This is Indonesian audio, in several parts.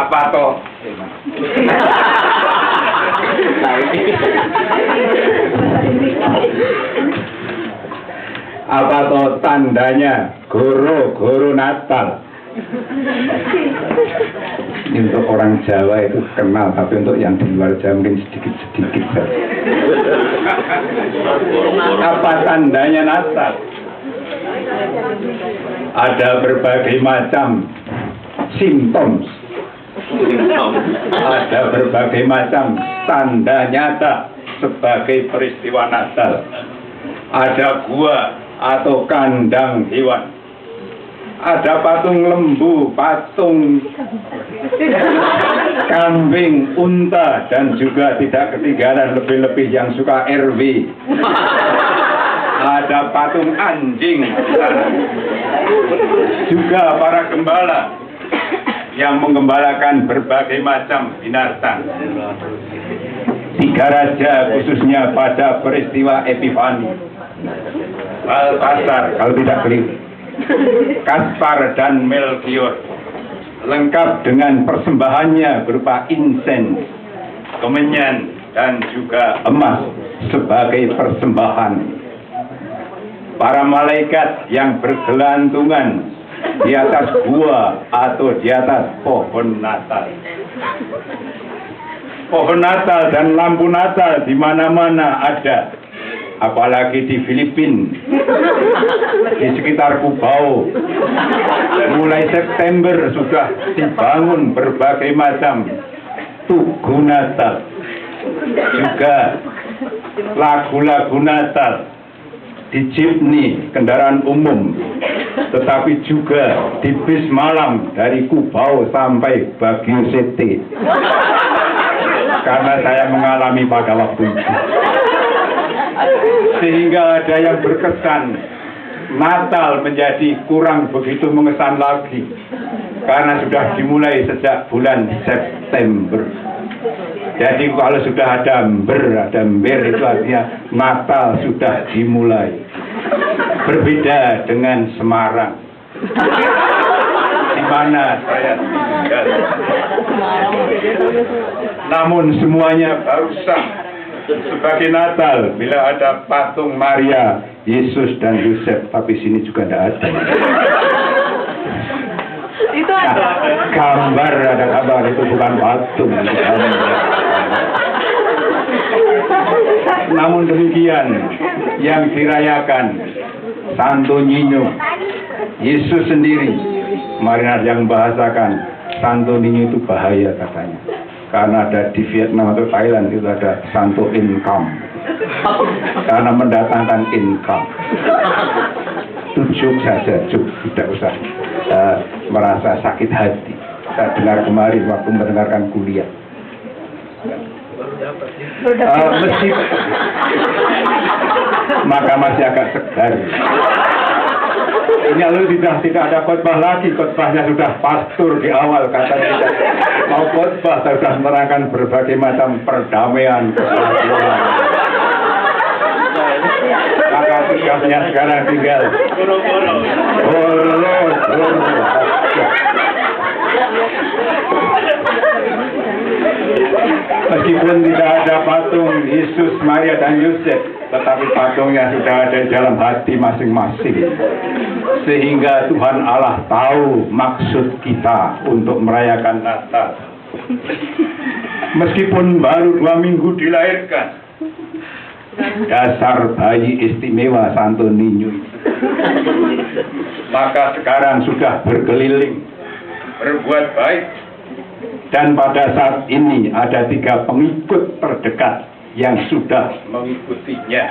Apa toh? Apa toh tandanya goro-goro Natal? Ini untuk orang Jawa itu kenal, tapi untuk yang di luar Jawa mungkin sedikit-sedikit saja. Apa tandanya Natal? Ada berbagai macam simptom, ada berbagai macam tanda nyata sebagai peristiwa Natal. Ada gua atau kandang hewan, ada patung lembu, patung kambing, unta, dan juga tidak ketinggalan lebih-lebih yang suka RW. Ada patung anjing, juga para gembala yang menggembalakan berbagai macam binatang. Tiga raja khususnya pada peristiwa Epifani, Baltasar kalau tidak keliru, Kaspar dan Melchior, lengkap dengan persembahannya berupa insen, kemenyan, dan juga emas sebagai persembahan. Para malaikat yang bergelantungan di atas gua atau di atas pohon Natal. Pohon Natal dan lampu Natal di mana-mana ada, apalagi di Filipina, di sekitar Cubao. Mulai September sudah dibangun berbagai macam tugu Natal, juga lagu-lagu Natal di jeepney, kendaraan umum, tetapi juga di bis malam dari Cubao sampai Baguio City. Karena saya mengalami pada waktu itu. Sehingga ada yang berkesan Natal menjadi kurang begitu mengesan lagi, karena sudah dimulai sejak bulan September. Jadi kalau sudah ada ember itu artinya Natal sudah dimulai. Berbeda dengan Semarang, di mana saya tinggal. Namun semuanya baru sah sebagai Natal bila ada patung Maria, Yesus, dan Yosef. Tapi sini juga tidak ada. Itu ada. Gambar, ada gambar, itu bukan patung. Namun demikian yang dirayakan Santo Niño, Yesus sendiri. Kemarin ada yang membahasakan Santo Niño itu bahaya katanya, karena ada di Vietnam atau Thailand itu ada Santo Income, karena mendatangkan income. Tujuk saja, tidak usah merasa sakit hati. Saya dengar kemarin waktu mendengarkan kuliah. Maka masih agak segar. Ini lalu tidak ada khotbah lagi, khotbahnya sudah pastor di awal, katanya tidak mau khotbah, sudah menerangkan berbagai macam perdamaian, kesatuan. Maka tugasnya sekarang tinggal meskipun tidak ada patung Yesus, Maria, dan Yosef, tetapi patungnya sudah ada di dalam hati masing-masing. Sehingga Tuhan Allah tahu maksud kita untuk merayakan Natal. Meskipun baru 2 minggu dilahirkan, dasar bayi istimewa Santo Niño itu, maka sekarang sudah berkeliling, berbuat baik. Dan pada saat ini ada 3 pengikut terdekat yang sudah mengikutinya.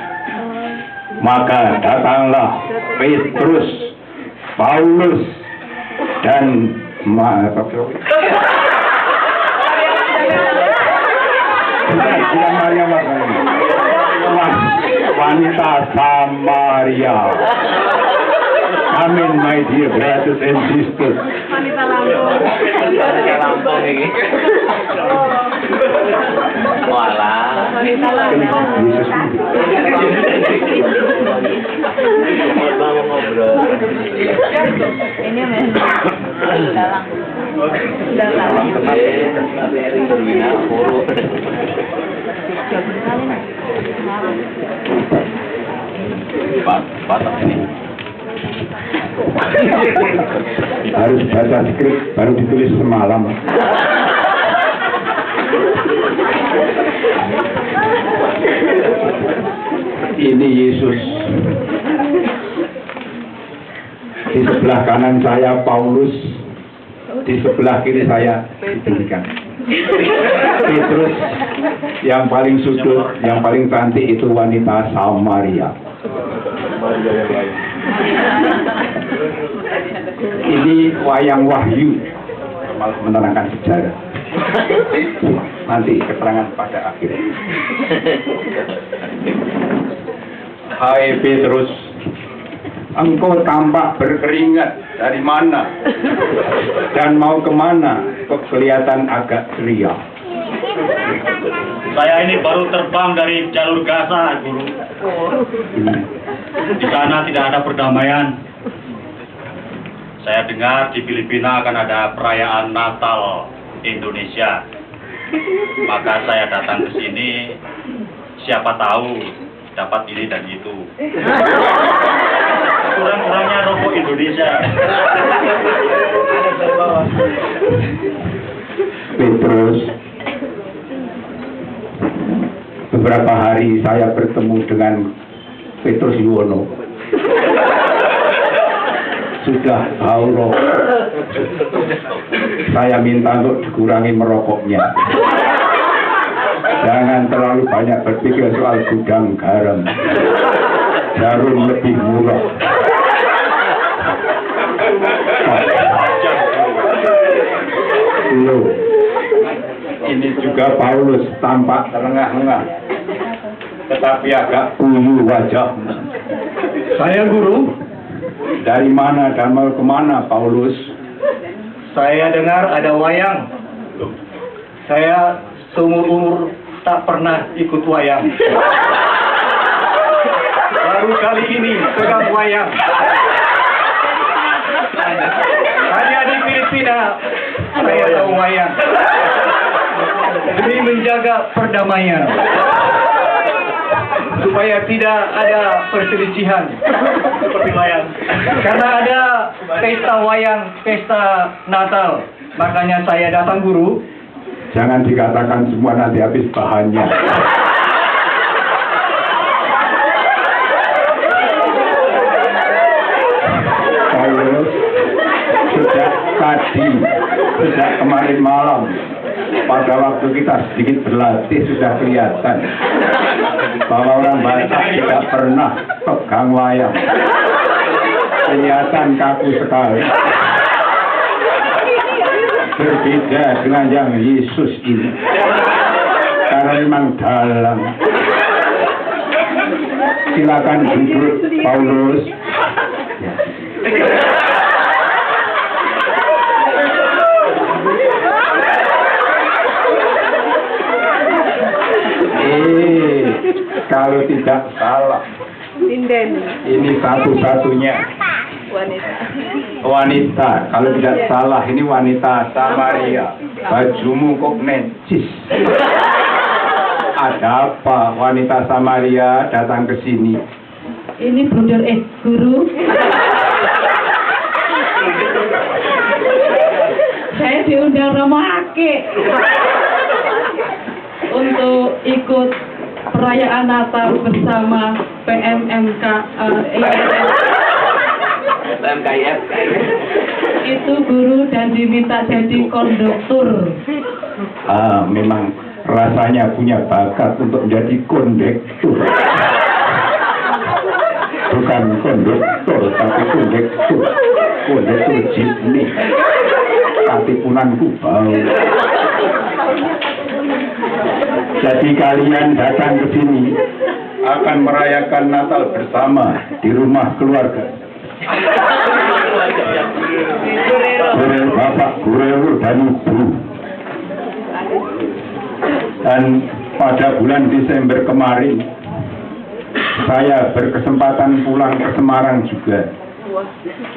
Maka datanglah Petrus, Paulus, dan Maria wanita Samaria. Amin, my dear brothers and sisters. Wanita Lampung ini. Walah. Wanita Lampung. Yesus Ngobrol. Ini Dalam kenal Berwina Puru. Batas ini. Harus baca skrip baru ditulis semalam. Ini Yesus. Di sebelah kanan saya Paulus, di sebelah kiri saya diberikan. Petrus yang paling sudut, yang paling cantik itu wanita Samaria. Ini wayang Wahyu, menerangkan sejarah. Nanti keterangan pada akhir. Hai Petrus, engkau tampak berkeringat dari mana dan mau kemana? Kok kelihatan agak ceria. Saya ini baru terbang dari jalur Gaza, Guru. Di sana tidak ada perdamaian. Saya dengar di Filipina akan ada perayaan Natal Indonesia. Maka saya datang ke sini, siapa tahu dapat ini dan itu. Kurang-kurangnya rokok Indonesia. Petrus, beberapa hari saya bertemu dengan Petrus Yuwono. Sudah tahu rokok. Saya minta untuk dikurangi merokoknya. Jangan terlalu banyak berpikir soal gudang garam. Jarum lebih murah. Loh, ini juga Paulus tampak terengah-engah, tetapi agak ungu wajah. Saya Guru. Dari mana dan mau kemana Paulus? Saya dengar ada wayang. Saya seumur-umur tak pernah ikut wayang. Baru kali ini pegang wayang. Hanya di Filipina saya tahu wayang. Demi menjaga perdamaian. Supaya tidak ada perselisihan seperti wayang. Karena ada pesta wayang, pesta Natal. Makanya saya datang Guru. Jangan dikatakan semua, nanti habis bahannya. Paulus, sejak kemarin malam, pada waktu kita sedikit berlatih sudah kelihatan bahwa orang Batak tidak pernah pegang wayang. Kelihatan kaku sekali. Berbeda dengan yang Yesus ini, karena memang dalam. Silakan duduk Paulus. Kalau tidak salah, ini satu-satunya wanita. Kalau tidak salah, ini wanita Samaria. Bajumu kok necis. Ada apa wanita Samaria datang ke sini? Ini Guru. Saya diundang Romo Ake untuk ikut perayaan Natal bersama PMMK PMKIF. itu Guru, dan diminta jadi konduktur. Memang rasanya punya bakat untuk menjadi kondektur. Bukan konduktor, tapi kondektur. Kondektur jeepney. Katipunanku bau. Jadi kalian datang ke sini akan merayakan Natal bersama di rumah keluarga. Guru Bapak, Guru dan Ibu. Dan pada bulan Desember kemarin saya berkesempatan pulang ke Semarang juga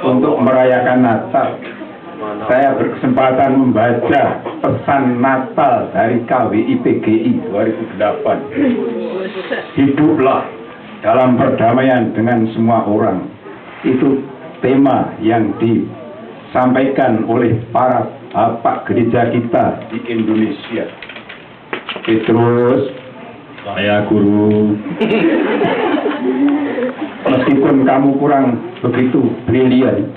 untuk merayakan Natal. saya berkesempatan membaca pesan Natal dari KWI PGI 2008. Hiduplah dalam perdamaian dengan semua orang. Itu tema yang disampaikan oleh para bapak gereja kita di Indonesia. Terus saya guru, meskipun kamu kurang begitu brilian,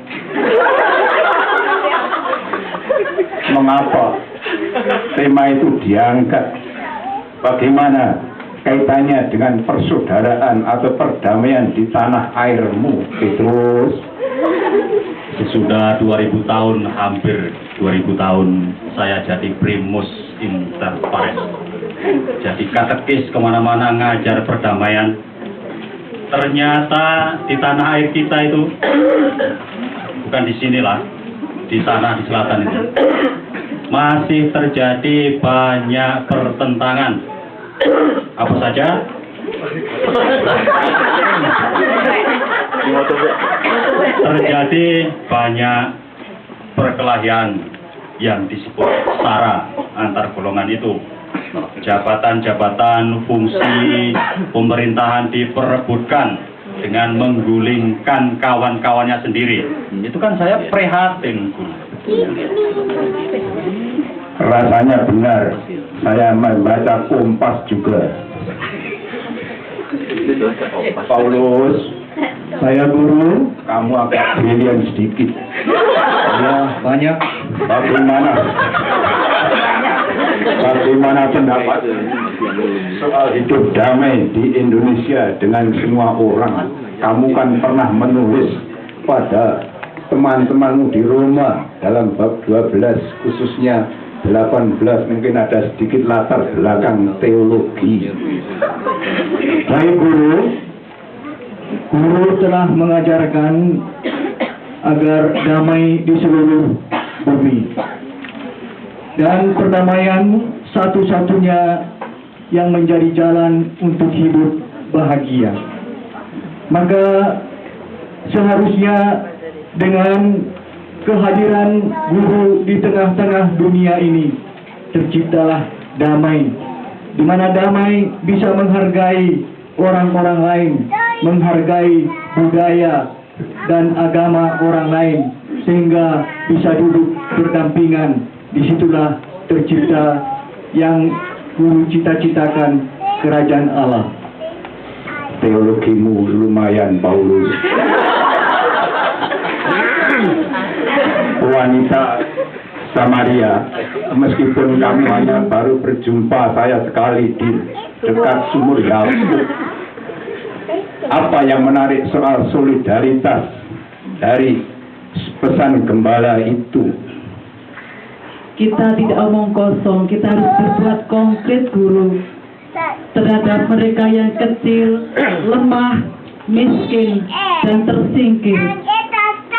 mengapa tema itu diangkat? Bagaimana kaitannya dengan persaudaraan atau perdamaian di tanah airmu, Petrus? Sesudah 2000 tahun, hampir 2000 tahun, saya jadi primus inter pares. Jadi katekis kemana-mana ngajar perdamaian. Ternyata di tanah air kita itu, bukan di sinilah, di sana di selatan itu, masih terjadi banyak pertentangan. Apa saja? Terjadi banyak perkelahian yang disebut sara antar golongan itu. Jabatan-jabatan fungsi pemerintahan diperebutkan dengan menggulingkan kawan-kawannya sendiri. Itu kan saya prihatin. Rasanya benar, saya membaca Kompas juga. Paulus, saya guru, kamu agak brilian sedikit. Ya, banyak. Bagaimana pendapat soal hidup damai di Indonesia dengan semua orang? Kamu kan pernah menulis pada teman-temanmu di Roma dalam bab 12, khususnya 18, mungkin ada sedikit latar belakang teologi. Baik guru, guru telah mengajarkan agar damai di seluruh bumi. Dan perdamaian satu-satunya yang menjadi jalan untuk hidup bahagia. Maka seharusnya dengan kehadiran guru di tengah-tengah dunia ini terciptalah damai, di mana damai bisa menghargai orang-orang lain, menghargai budaya dan agama orang lain, sehingga bisa duduk berdampingan. Disitulah tercipta yang guru cita-citakan, kerajaan Allah. Teologimu lumayan, Paulus. Wanita Samaria, meskipun kamu hanya baru berjumpa saya sekali di dekat sumur Yakub, apa yang menarik soal solidaritas dari pesan gembala itu? Kita tidak omong kosong, kita harus berbuat konkret, guru, terhadap mereka yang kecil, lemah, miskin, dan tersingkir.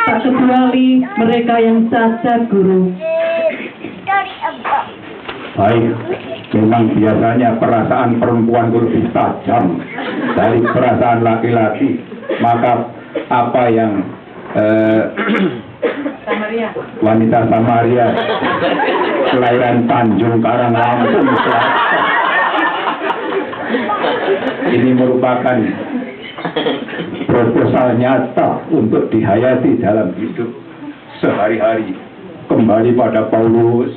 Tak kecuali mereka yang cacat, guru. Baik, memang biasanya perasaan perempuan itu lebih tajam dari perasaan laki-laki. Maka apa yang wanita Samaria kelahiran Tanjung Karang, Lampung Selatan, ini merupakan proposal nyata untuk dihayati dalam hidup sehari-hari. Kembali pada Paulus,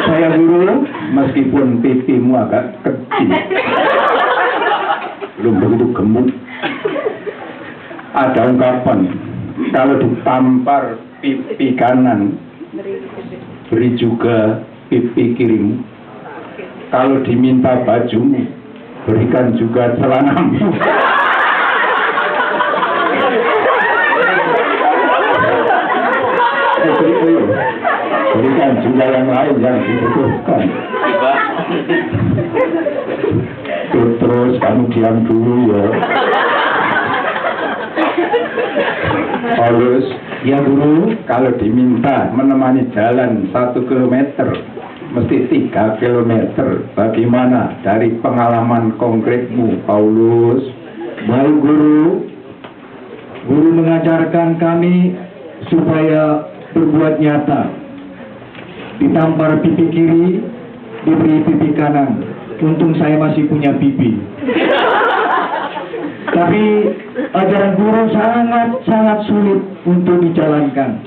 saya guru, meskipun pipimu agak kecil, belum begitu gemuk, ada ungkapan, kalau ditampar pipi kanan, beri juga pipi kirimu. Kalau diminta bajumu, berikan juga celanamu. Berikan juga yang lain yang dibutuhkan. Terus kamu diam dulu ya. Paulus, ya guru, kalau diminta menemani jalan 1 kilometer, mesti 3 kilometer. Bagaimana dari pengalaman konkretmu, Paulus? Baik guru, Guru mengajarkan kami supaya berbuat nyata. Ditampar pipi kiri, diberi pipi kanan. Untung saya masih punya pipi. Tapi ajaran guru sangat sulit untuk dijalankan.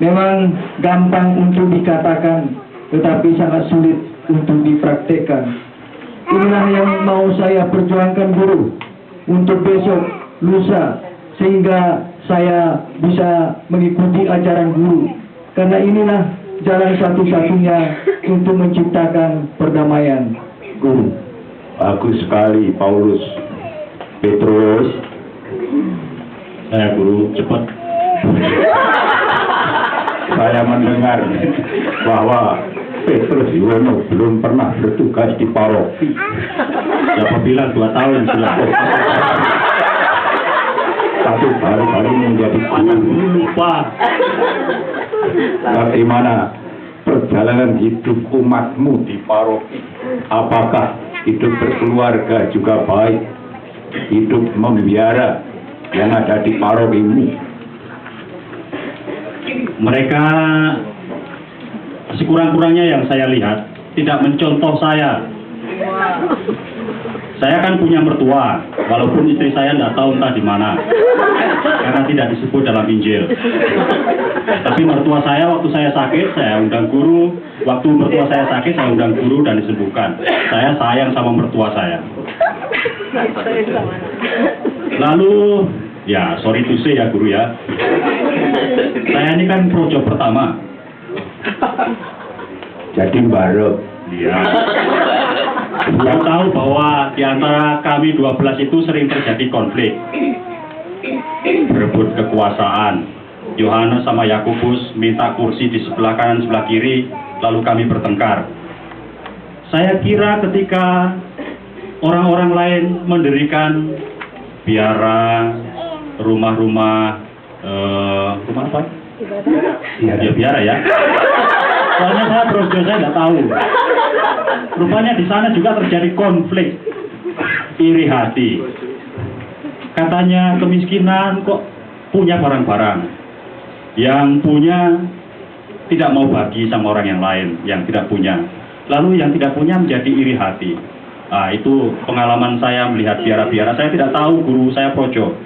Memang gampang untuk dikatakan, tetapi sangat sulit untuk dipraktekkan. Inilah yang mau saya perjuangkan guru untuk besok, lusa, sehingga saya bisa mengikuti ajaran guru. Karena inilah jalan satu-satunya untuk menciptakan perdamaian, guru. Bagus sekali, Paulus. Petrus. Guru, cepat. Saya mendengar bahwa Petrus Yono belum pernah bertugas di paroki. Siapa bilang 2 tahun sudah. Tapi baru-baru menjadi guru. Lupa. Bagaimana perjalanan hidup umatmu di paroki? Apakah hidup berkeluarga juga baik? Hidup membiara yang ada di parokimu? Mereka sekurang-kurangnya yang saya lihat tidak mencontoh saya. Saya kan punya mertua, walaupun istri saya tidak tahu entah di mana, karena tidak disebut dalam Injil. Tapi mertua saya waktu saya sakit, saya undang guru. Waktu mertua saya sakit, saya undang guru dan disembuhkan. Saya sayang sama mertua saya. Lalu, ya sorry to say ya guru ya, saya ini kan projo pertama. Jadi barok. Iya. Saya tahu bahwa di antara kami 12 itu sering terjadi konflik, berebut kekuasaan. Yohanes sama Yakobus minta kursi di sebelah kanan sebelah kiri, lalu kami bertengkar. Saya kira ketika orang-orang lain mendirikan biara, rumah-rumah, rumah apa? Ya biara ya. Soalnya saya projo, saya tidak tahu. Rupanya di sana juga terjadi konflik, iri hati. Katanya kemiskinan kok punya barang-barang, yang punya tidak mau bagi sama orang yang lain yang tidak punya. Lalu yang tidak punya menjadi iri hati. Nah, itu pengalaman saya melihat biara-biara. Saya tidak tahu guru saya projo.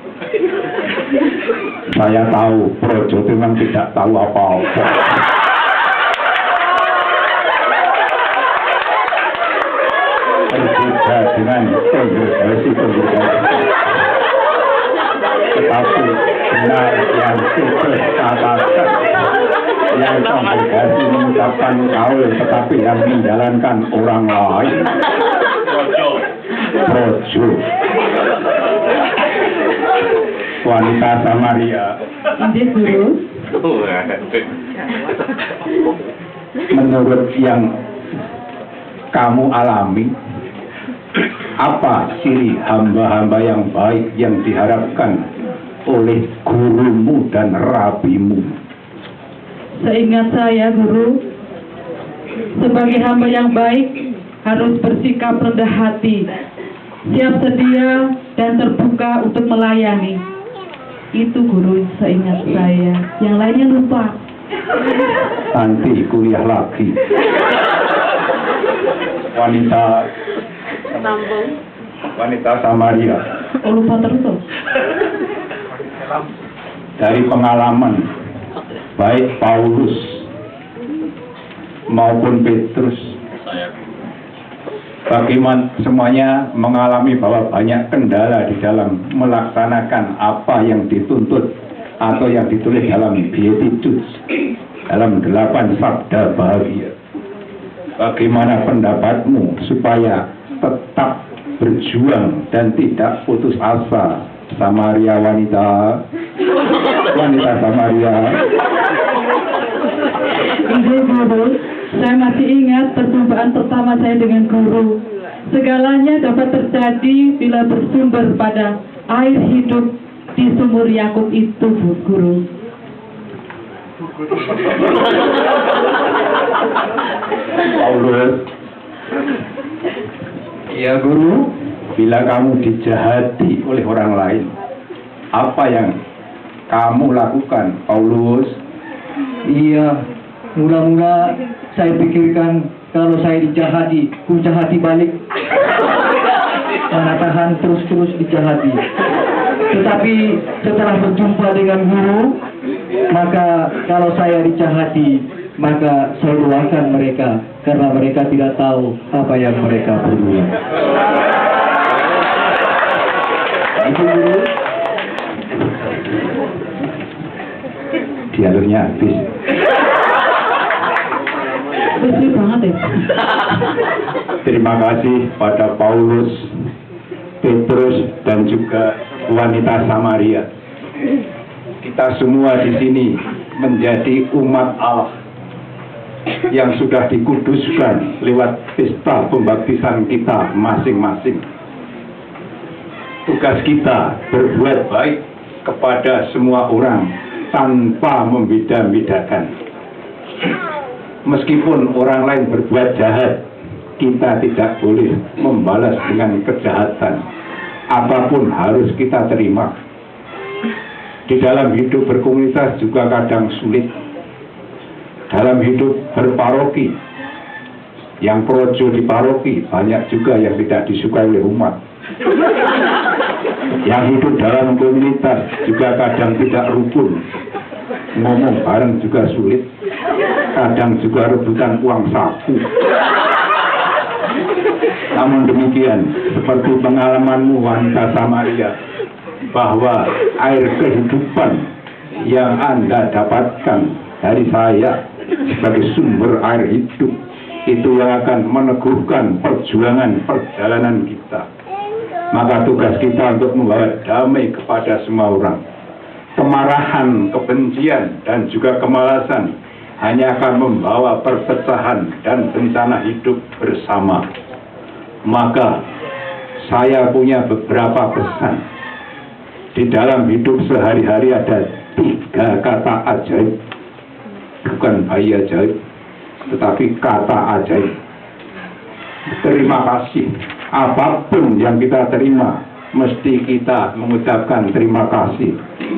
Saya tahu projo itu memang tidak tahu apa-apa. Berbeda dengan kongregasi. Tetapi benar yang Petrus katakan, yang kongregasi mengucapkan kaul, tetapi yang menjalankan orang lain. Projo. Wanita Samaria. Injil guru. Menurut yang kamu alami, apa ciri hamba-hamba yang baik yang diharapkan oleh gurumu dan rabimu? Seingat saya guru, sebagai hamba yang baik harus bersikap rendah hati, siap sedia dan terbuka untuk melayani. Itu guru seingat saya. Yang lainnya lupa. Nanti kuliah lagi. Wanita Samaria. Oh, lupa terus. Dari pengalaman baik Paulus maupun Petrus, bagaimana semuanya mengalami bahwa banyak kendala di dalam melaksanakan apa yang dituntut atau yang ditulis dalam Beatitudes, dalam 8 sabda bahagia. Bagaimana pendapatmu supaya tetap berjuang dan tidak putus asa, Samaria wanita Samaria? Injil guru, saya masih ingat perjumpaan pertama saya dengan guru. Segalanya dapat terjadi bila bersumber pada air hidup di sumur Yakub itu, guru. Paulus, ya guru, bila kamu dijahati oleh orang lain, apa yang kamu lakukan, Paulus? Iya, mula-mula saya pikirkan kalau saya dijahati, ku jahati balik. Karena tahan terus-terus dijahati. Tetapi setelah berjumpa dengan guru, maka kalau saya dijahati, maka saya doakan mereka, karena mereka tidak tahu apa yang mereka perbuat. Itu guru. Dialognya habis. Bersih banget ya. Terima kasih pada Paulus, Petrus, dan juga wanita Samaria. Kita semua di sini menjadi umat Allah yang sudah dikuduskan lewat pesta pembaptisan kita masing-masing. Tugas kita berbuat baik kepada semua orang tanpa membeda-bedakan. Meskipun orang lain berbuat jahat, kita tidak boleh membalas dengan kejahatan. Apapun harus kita terima. Di dalam hidup berkomunitas juga kadang sulit. Dalam hidup berparoki, yang projo di paroki banyak juga yang tidak disukai oleh umat. Yang hidup dalam komunitas juga kadang tidak rukun. Ngomong bareng juga sulit. Kadang juga rebutan uang saku. Namun demikian, seperti pengalamanmu wanita Samaria, bahwa air kehidupan yang Anda dapatkan dari saya sebagai sumber air hidup, itu yang akan meneguhkan perjalanan kita. Maka tugas kita untuk membawa damai kepada semua orang. Kemarahan, kebencian, dan juga kemalasan hanya akan membawa perpecahan dan bencana hidup bersama. Maka saya punya beberapa pesan. Di dalam hidup sehari-hari ada 3 kata ajaib. Bukan bayi ajaib, tetapi kata ajaib. Terima kasih. Apapun yang kita terima, mesti kita mengucapkan terima kasih.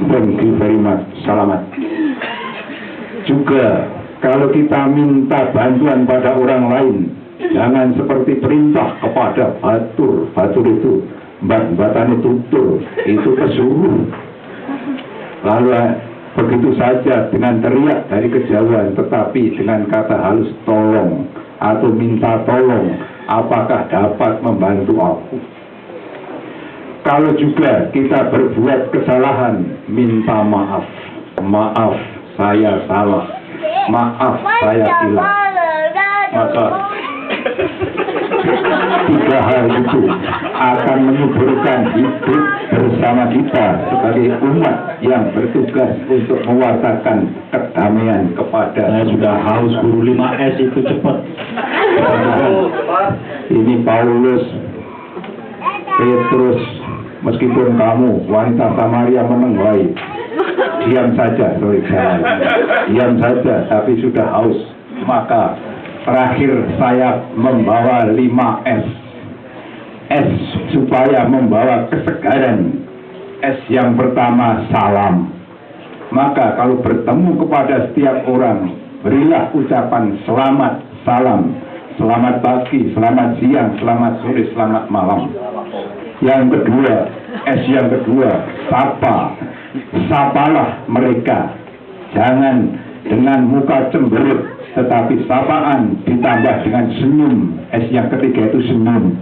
Thank you very much. Selamat. Juga kalau kita minta bantuan pada orang lain, jangan seperti perintah kepada batur. Batur itu bat-batane tutur, itu pesuruh. Lalu begitu saja dengan teriak dari kejauhan, tetapi dengan kata halus tolong atau minta tolong, apakah dapat membantu aku? Kalau juga kita berbuat kesalahan, minta maaf. Maaf, saya salah. Maaf, saya hilang. Maka 3 hal itu akan menyuburkan hidup bersama kita sebagai umat yang bertugas untuk mewartakan kedamaian kepada. Saya sudah haus guru 5S itu cepat. Ini Paulus, Petrus, meskipun kamu wanita Samaria menenggai, diam saja, diam saja, tapi sudah haus. Maka terakhir saya membawa 5S. S supaya membawa kesegaran. S yang pertama, salam. Maka kalau bertemu kepada setiap orang, berilah ucapan selamat, salam. Selamat pagi, selamat siang, selamat sore, selamat malam. Yang kedua, S yang kedua, sapa. Sapalah mereka. Jangan dengan muka cemberut, tetapi sapaan ditambah dengan senyum. S yang ketiga itu senyum.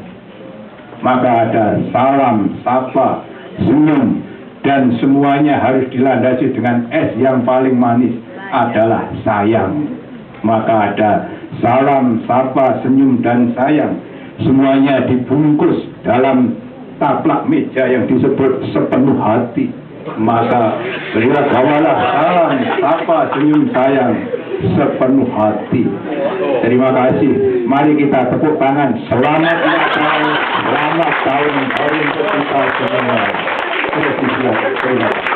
Maka ada salam, sapa, senyum, dan semuanya harus dilandasi dengan S yang paling manis adalah sayang. Maka ada salam, sapa, senyum, dan sayang. Semuanya dibungkus dalam taplak meja yang disebut sepenuh hati. Maka beliau bawalah salam, sapa, senyum, sayang sepenuh hati. Terima kasih. Mari kita tepuk tangan. Selamat ulang tahun, selamat tahun baru untuk kita semua. Terima kasih.